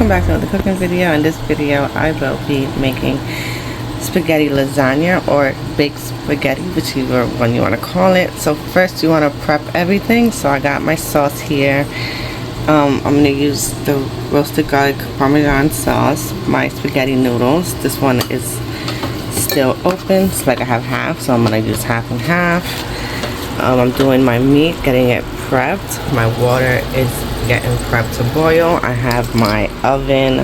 welcome back to another cooking video. In this video I will be making spaghetti lasagna or baked spaghetti, whichever one you want to call it. So first you want to prep everything. So I got my sauce here. I'm going to use the roasted garlic parmesan sauce, my spaghetti noodles. This one is still open, it's like I have half, so I'm going to use half and half. I'm doing my meat, getting it prepped. My water is getting prepped to boil. I have my oven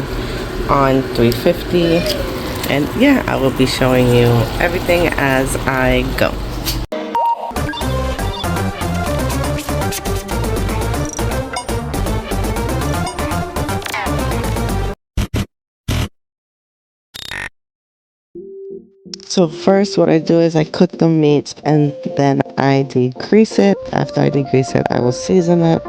on 350, and yeah, I will be showing you everything as I go. So first what I do is I cook the meat and then I degrease it. After I degrease it, I will season it.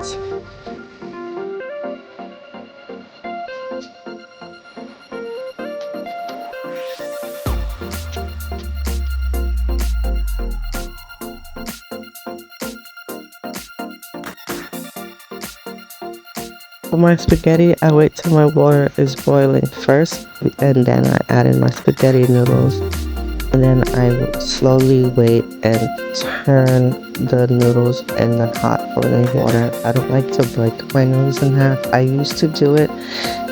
For my spaghetti, I wait till my water is boiling first, and then I add in my spaghetti noodles. And then I will slowly wait and turn the noodles in the hot boiling water. I don't like to break my noodles in half. I used to do it,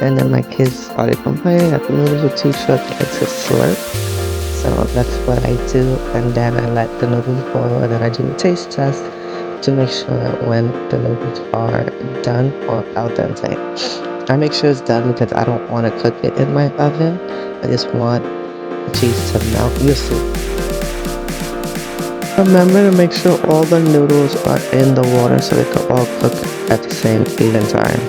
and then my kids started complaining that the noodles were too short to slurp. So that's what I do, and then I let the noodles boil, and then I do a taste test to make sure when the noodles are done or al dente. I make sure it's done because I don't want to cook it in my oven. I just want the cheese to melt. You'll see. Remember to make sure all the noodles are in the water so they can all cook at the same even time.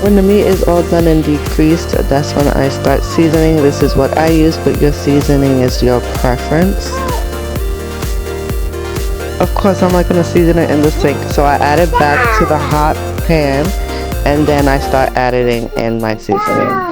When the meat is all done and decreased, that's when I start seasoning. This is what I use, but your seasoning is your preference. Of course, I'm not going to season it in the sink, so I add it back to the hot pan, and then I start adding in my seasoning.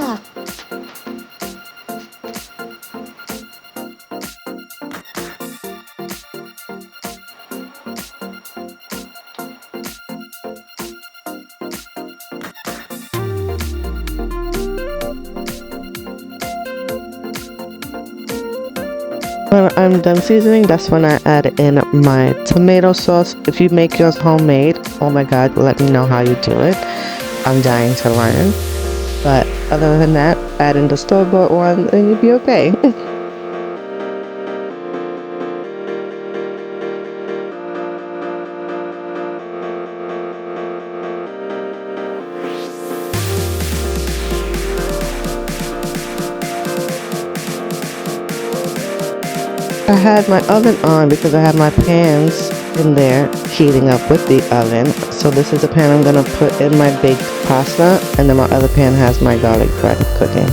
When I'm done seasoning, that's when I add in my tomato sauce. If you make yours homemade, oh my god, let me know how you do it. I'm dying to learn. But other than that, add in the store-bought one and you'll be okay. I had my oven on because I had my pans in there heating up with the oven. So this is the pan I'm going to put in my baked pasta, and then my other pan has my garlic bread cooking.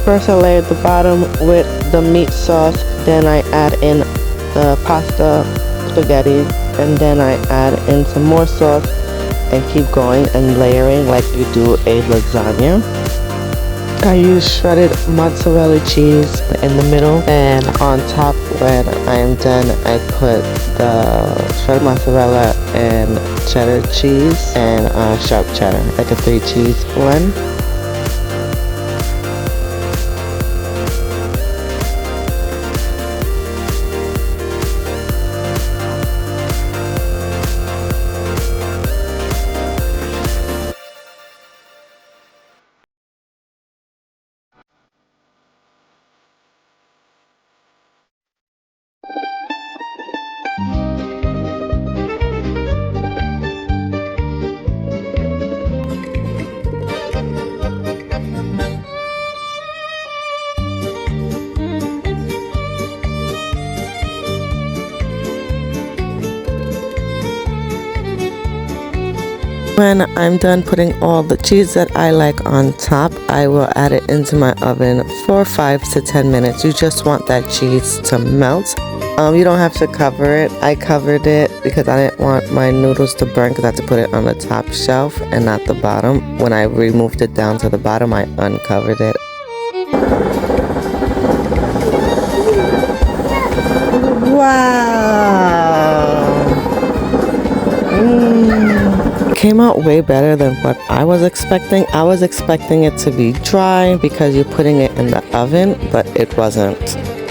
First I layered the bottom with the meat sauce, then I add in the pasta spaghetti, and then I add in some more sauce and keep going and layering like you do a lasagna. I use shredded mozzarella cheese in the middle, and on top when I am done I put the shredded mozzarella and cheddar cheese and sharp cheddar, like a 3-cheese blend. When I'm done putting all the cheese that I like on top, I will add it into my oven for 5 to 10 minutes. You just want that cheese to melt. You don't have to cover it. I covered it because I didn't want my noodles to burn because I had to put it on the top shelf and not the bottom. When I removed it down to the bottom, I uncovered it. Wow! Came out way better than what I was expecting. I was expecting it to be dry because you're putting it in the oven, but it wasn't.